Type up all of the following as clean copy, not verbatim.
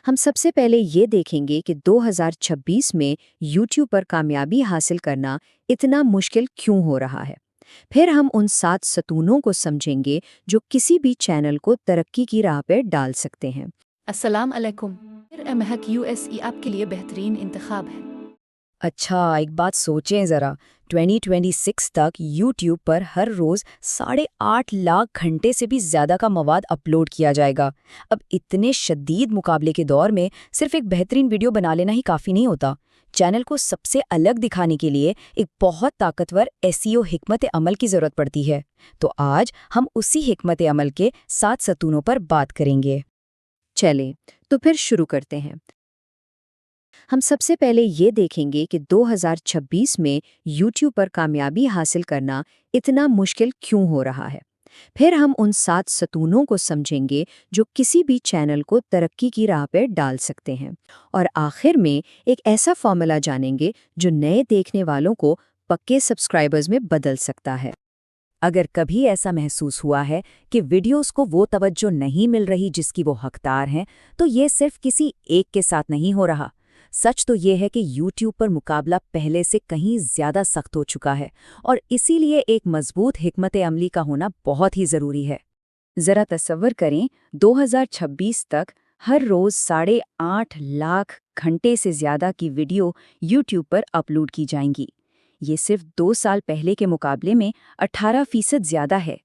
हम सबसे पहले ये देखेंगे कि 2026 में यूट्यूब पर कामयाबी हासिल करना इतना मुश्किल क्यों हो रहा है। फिर हम उन 7 सतूनों को समझेंगे जो किसी भी चैनल को तरक्की की राह पर डाल सकते हैं। अस्सलाम अलैकुम। महक यूएसई आपके लिए बेहतरीन इंतखाब है। अच्छा, एक बात सोचें ज़रा, 2026 तक यूट्यूब पर हर रोज़ 8.5 लाख घंटे से भी ज़्यादा का मवाद अपलोड किया जाएगा। अब इतने शदीद मुकाबले के दौर में सिर्फ एक बेहतरीन वीडियो बना लेना ही काफ़ी नहीं होता। चैनल को सबसे अलग दिखाने के लिए एक बहुत ताकतवर एसईओ हिकमत अमल की ज़रूरत पड़ती है। तो आज हम उसी हिकमत अमल के 7 सतूनों पर बात करेंगे। चलें, तो फिर शुरू करते हैं। हम सबसे पहले ये देखेंगे कि 2026 में यूट्यूब पर कामयाबी हासिल करना इतना मुश्किल क्यों हो रहा है। फिर हम उन 7 सतूनों को समझेंगे जो किसी भी चैनल को तरक्की की राह पर डाल सकते हैं। और आखिर में एक ऐसा फॉर्मूला जानेंगे जो नए देखने वालों को पक्के सब्सक्राइबर्स में बदल सकता है। अगर कभी ऐसा महसूस हुआ है कि वीडियोस को वो तवज्जो नहीं मिल रही जिसकी वो हकदार हैं, तो ये सिर्फ किसी एक के साथ नहीं हो रहा। सच तो ये है कि YouTube पर मुकाबला पहले से कहीं ज़्यादा सख्त हो चुका है और इसीलिए एक मजबूत हिकमत अमली का होना बहुत ही ज़रूरी है। ज़रा तसव्वुर करें, 2026 तक हर रोज़ 8.5 लाख घंटे से ज़्यादा की वीडियो YouTube पर अपलोड की जाएंगी। ये सिर्फ 2 साल पहले के मुकाबले में 18% ज़्यादा है।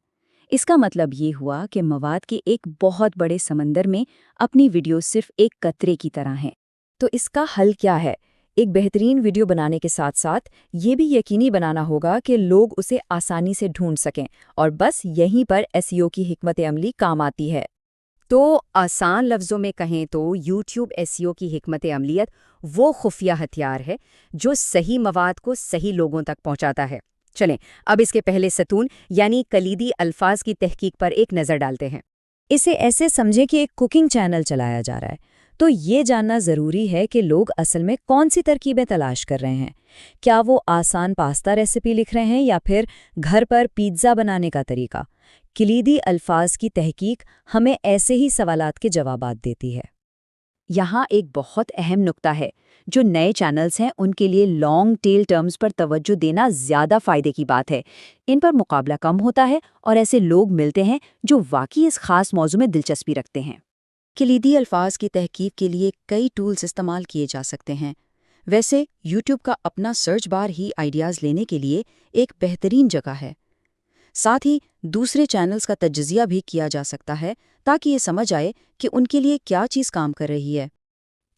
इसका मतलब ये हुआ कि मवाद के एक बहुत बड़े समंदर में अपनी वीडियो सिर्फ एक कतरे की तरह हैं। तो इसका हल क्या है? एक बेहतरीन वीडियो बनाने के साथ साथ ये भी यकीनी बनाना होगा कि लोग उसे आसानी से ढूंढ सकें, और बस यहीं पर एसईओ की हिकमत अमली काम आती है। तो आसान लफ्ज़ों में कहें तो YouTube एसईओ की हिकमत अमलियत वो खुफिया हथियार है जो सही मवाद को सही लोगों तक पहुंचाता है। चलें, अब इसके पहले सतून यानी कलीदी अल्फाज की तहकीक पर एक नज़र डालते हैं। इसे ऐसे समझें कि एक कुकिंग चैनल चलाया जा रहा है, तो ये जानना ज़रूरी है कि लोग असल में कौन सी तरकीबें तलाश कर रहे हैं। क्या वो आसान पास्ता रेसिपी लिख रहे हैं या फिर घर पर पिज़्ज़ा बनाने का तरीका? कलीदी अल्फाज की तहकीक हमें ऐसे ही सवालात के जवाबात देती है। यहाँ एक बहुत अहम नुक्ता है, जो नए चैनल्स हैं उनके लिए लॉन्ग टेल टर्म्स पर तवज्जो देना ज़्यादा फ़ायदे की बात है। इन पर मुकाबला कम होता है और ऐसे लोग मिलते हैं जो वाकई इस खास मौजू में दिलचस्पी रखते हैं। कलीदी अल्फाज की तहकीक के लिए कई टूल्स इस्तेमाल किए जा सकते हैं। वैसे YouTube का अपना सर्च बार ही आइडियाज़ लेने के लिए एक बेहतरीन जगह है। साथ ही दूसरे चैनल्स का तज्ज़िया भी किया जा सकता है ताकि ये समझ आए कि उनके लिए क्या चीज़ काम कर रही है।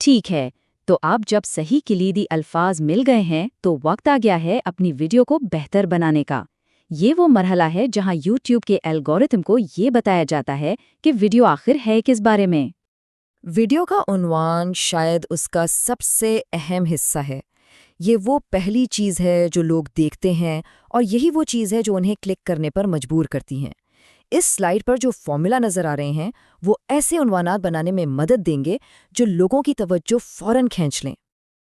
ठीक है, तो अब जब सही कलीदी अल्फाज मिल गए हैं तो वक्त आ गया है अपनी वीडियो को बेहतर बनाने का। ये वो मरहला है जहां YouTube के एल्गोरिथम को ये बताया जाता है कि वीडियो आखिर है किस बारे में। वीडियो का उन्वान शायद उसका सबसे अहम हिस्सा है। ये वो पहली चीज़ है जो लोग देखते हैं और यही वो चीज़ है जो उन्हें क्लिक करने पर मजबूर करती हैं। इस स्लाइड पर जो फॉर्मूला नज़र आ रहे हैं वो ऐसे उन्वानात बनाने में मदद देंगे जो लोगों की तवज्जो फ़ौरन खींच लें।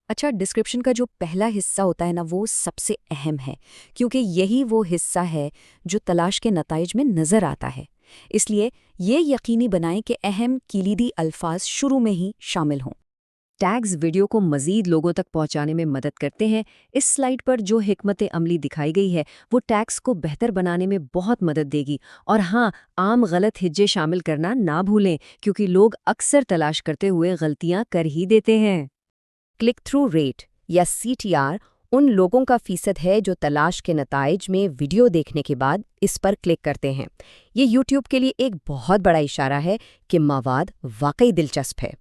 अच्छा, डिस्क्रिप्शन का जो पहला हिस्सा होता है ना, वो सबसे अहम है, क्योंकि यही वो हिस्सा है जो तलाश के नताइज में नज़र आता है। इसलिए ये यकीनी बनाएं कि अहम कलीदी अल्फाज शुरू में ही शामिल हों। टैग्स वीडियो को मज़ीद लोगों तक पहुंचाने में मदद करते हैं। इस स्लाइड पर जो हिकमत अमली दिखाई गई है वो टैग्स को बेहतर बनाने में बहुत मदद देगी। और हाँ, आम गलत हिज्जे शामिल करना ना भूलें, क्योंकि लोग अक्सर तलाश करते हुए गलतियां कर ही देते हैं। क्लिक थ्रू रेट या CTR उन लोगों का फीसद है जो तलाश के नताइज में वीडियो देखने के बाद इस पर क्लिक करते हैं। ये YouTube के लिए एक बहुत बड़ा इशारा है कि मवाद वाकई दिलचस्प है।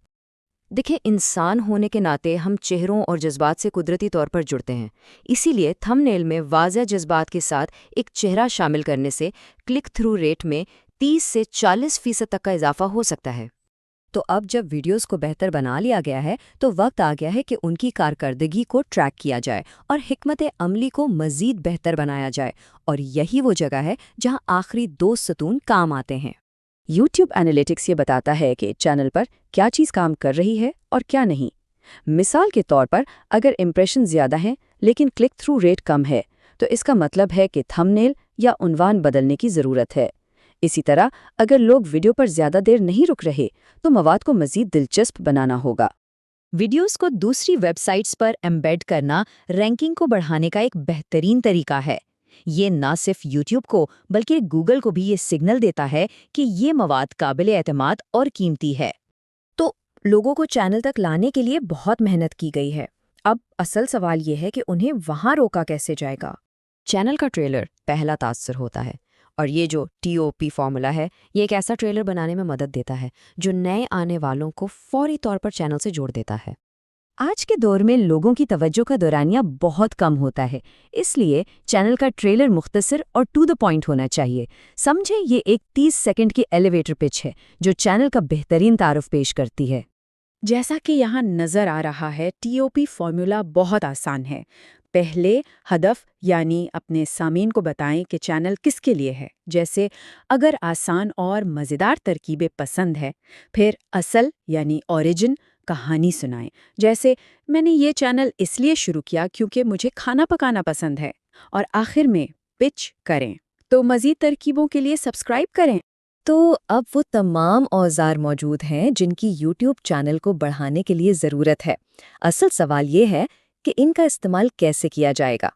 देखिए, इंसान होने के नाते हम चेहरों और जज्बात से कुदरती तौर पर जुड़ते हैं। इसीलिए थंबनेल में वाज़ेह जज्बात के साथ एक चेहरा शामिल करने से क्लिक थ्रू रेट में 30 से 40% तक का इजाफा हो सकता है। तो अब जब वीडियोस को बेहतर बना लिया गया है तो वक्त आ गया है कि उनकी कारकर्दगी को ट्रैक किया जाए और हिकमत अमली को मज़ीद बेहतर बनाया जाए। और यही वो जगह है जहां आखिरी 2 सतून काम आते हैं। YouTube एनालिटिक्स ये बताता है कि चैनल पर क्या चीज़ काम कर रही है और क्या नहीं। मिसाल के तौर पर, अगर इम्प्रेशन ज़्यादा हैं लेकिन क्लिक थ्रू रेट कम है, तो इसका मतलब है कि थंबनेल या उन्वान बदलने की ज़रूरत है। اسی طرح اگر لوگ ویڈیو پر زیادہ دیر نہیں رک رہے تو مواد کو مزید دلچسپ بنانا ہوگا۔ ویڈیوز کو دوسری ویب سائٹس پر ایمبیڈ کرنا رینکنگ کو بڑھانے کا ایک بہترین طریقہ ہے۔ یہ نہ صرف یوٹیوب کو بلکہ گوگل کو بھی یہ سگنل دیتا ہے کہ یہ مواد قابل اعتماد اور قیمتی ہے۔ تو لوگوں کو چینل تک لانے کے لیے بہت محنت کی گئی ہے۔ اب اصل سوال یہ ہے کہ انہیں وہاں روکا کیسے جائے گا؟ چینل کا ٹریلر پہلا تاثر ہوتا ہے، اور یہ جو TOP فارمولا ہے یہ ایک ایسا ٹریلر بنانے میں مدد دیتا ہے جو نئے آنے والوں کو فوری طور پر چینل سے جوڑ دیتا ہے۔ آج کے دور میں لوگوں کی توجہ کا دورانیہ بہت کم ہوتا ہے، اس لیے چینل کا ٹریلر مختصر اور ٹو دا پوائنٹ ہونا چاہیے۔ سمجھے یہ ایک 30 سیکنڈ کی ایلیویٹر پچ ہے جو چینل کا بہترین تعارف پیش کرتی ہے۔ جیسا کہ یہاں نظر آ رہا ہے، TOP فارمولا بہت آسان ہے۔ پہلے ہدف یعنی اپنے سامعین کو بتائیں کہ چینل کس کے لیے ہے، جیسے اگر آسان اور مزیدار ترکیبیں پسند ہے۔ پھر اصل یعنی اوریجن کہانی سنائیں، جیسے میں نے یہ چینل اس لیے شروع کیا کیونکہ مجھے کھانا پکانا پسند ہے۔ اور آخر میں پچ کریں۔ تو مزید ترکیبوں کے لیے سبسکرائب کریں۔ تو اب وہ تمام اوزار موجود ہیں جن کی یوٹیوب چینل کو بڑھانے کے لیے ضرورت ہے۔ اصل سوال یہ ہے کہ ان کا استعمال کیسے کیا جائے گا۔